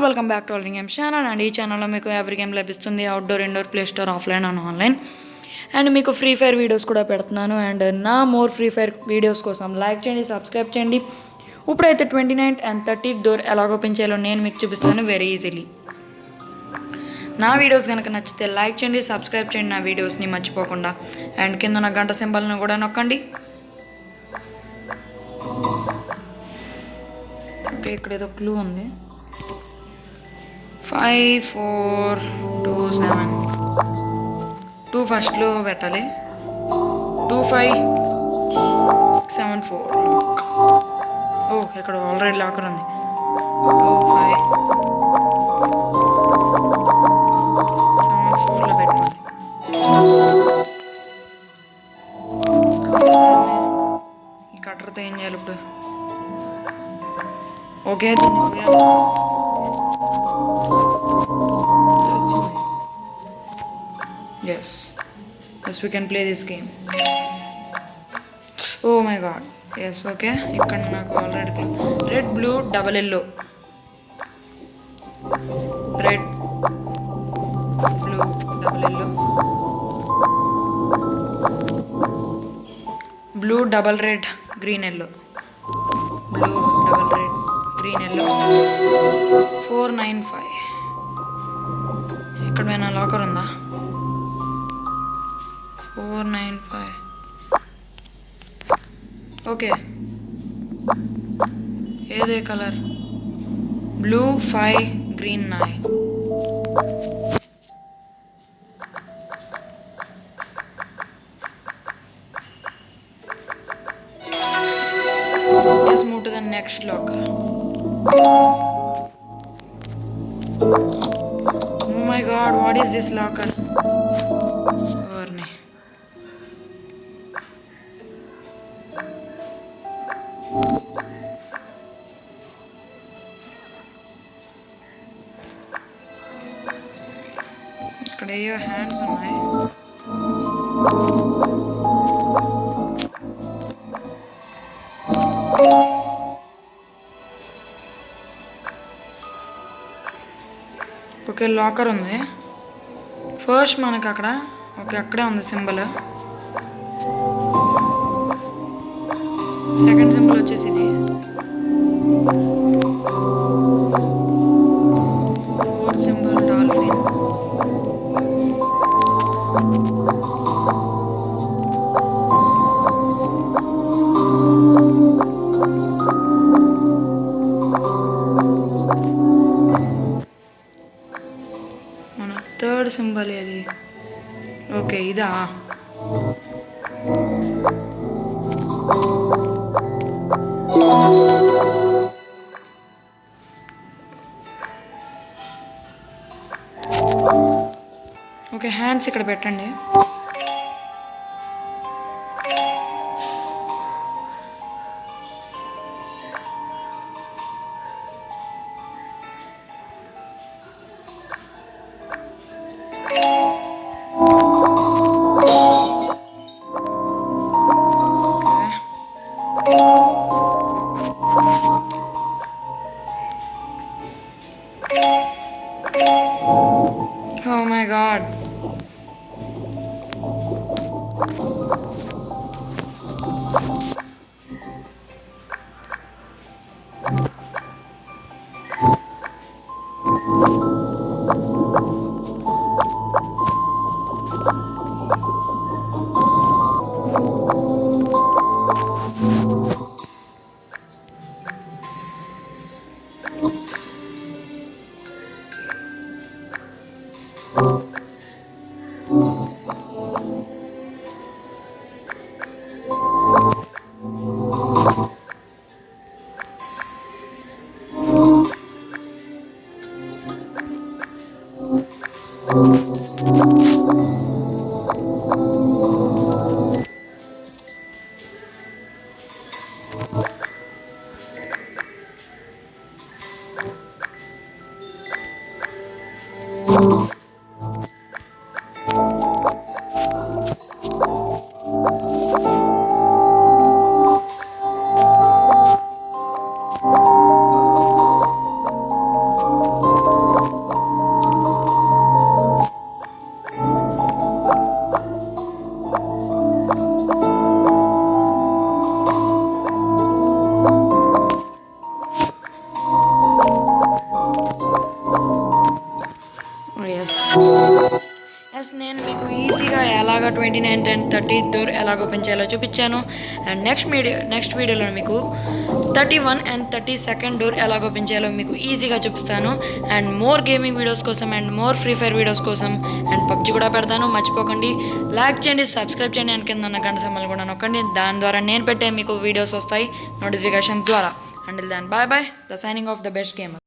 Welcome back to all game channel. And ఈ ఛానల్లో మీకు ఎవ్రీ గేమ్ లభిస్తుంది, outdoor, indoor, play store, offline and online. And మీకు free fire videos కూడా పెడుతున్నాను. అండ్ నా మోర్ ఫ్రీ ఫైర్ వీడియోస్ కోసం లైక్ చేయండి, సబ్స్క్రైబ్ చేయండి. ఇప్పుడైతే 29th and 30th డోర్ ఎలా ఓపెన్ చేయాలో నేను మీకు చూపిస్తాను వెరీ ఈజీలీ. నా వీడియోస్ కనుక నచ్చితే లైక్ చేయండి, సబ్స్క్రైబ్ చేయండి నా వీడియోస్ని మర్చిపోకుండా. అండ్ కింద నా గంట సింబల్ని కూడా నొక్కండి. ఓకే, ఇక్కడ ఏదో క్లూ ఉంది. 5 4 2 7 2 ఫస్ట్లో పెట్టాలి. 2 5 7 4 లాక్. ఇక్కడ ఆల్రెడీ లాకర్ ఉంది. 2 5 7 4లో పెట్టుకోండి. ఈ కట్టర్తో ఏం చేయాలి ఇప్పుడు? Okay, yes we can play this game. Oh my god, yes. Okay, ఇక్కడ నాకు already red blue double yellow, red blue double yellow, blue double red green yellow, blue double red green yellow. 495. ఇక్కడ నా locker ఉందా? 495. Okay, ఏదే colour? Blue 5 green 9. Let's move to the next locker. Oh my god, what is this locker? ఇక్కడ ఏవో hands ఉన్నాయి. Okay, locker ఉంది. First మనకు అక్కడ అక్కడే ఉంది సింబల్. సెకండ్ సింబల్ వచ్చేసి ఇది. Fourth symbol dolphin. మన థర్డ్ సింబల్ ఏది? ఓకే, ఇదా? ఓకే, హ్యాండ్స్ ఇక్కడ పెట్టండి. Oh my god. 29th and 30th door ఎలాగ ఓపెన్ చేయాలో చూపించాను. అండ్ నెక్స్ట్ వీడియోలో మీకు 31 అండ్ 32nd డోర్ ఎలాగ ఓపెన్ చేయాలో మీకు ఈజీగా చూపిస్తాను. అండ్ మోర్ గేమింగ్ వీడియోస్ కోసం and more free fire videos కోసం అండ్ పబ్జి కూడా పెడతాను. మర్చిపోకండి లైక్ చేయండి, సబ్స్క్రైబ్ చేయండి, అండ్ కింద ఉన్న గంట సింబల్ కూడా నొక్కండి. దాని ద్వారా నేను పెట్టే మీకు వీడియోస్ వస్తాయి నోటిఫికేషన్ ద్వారా. Until then, bye bye. The signing off, the best gamer.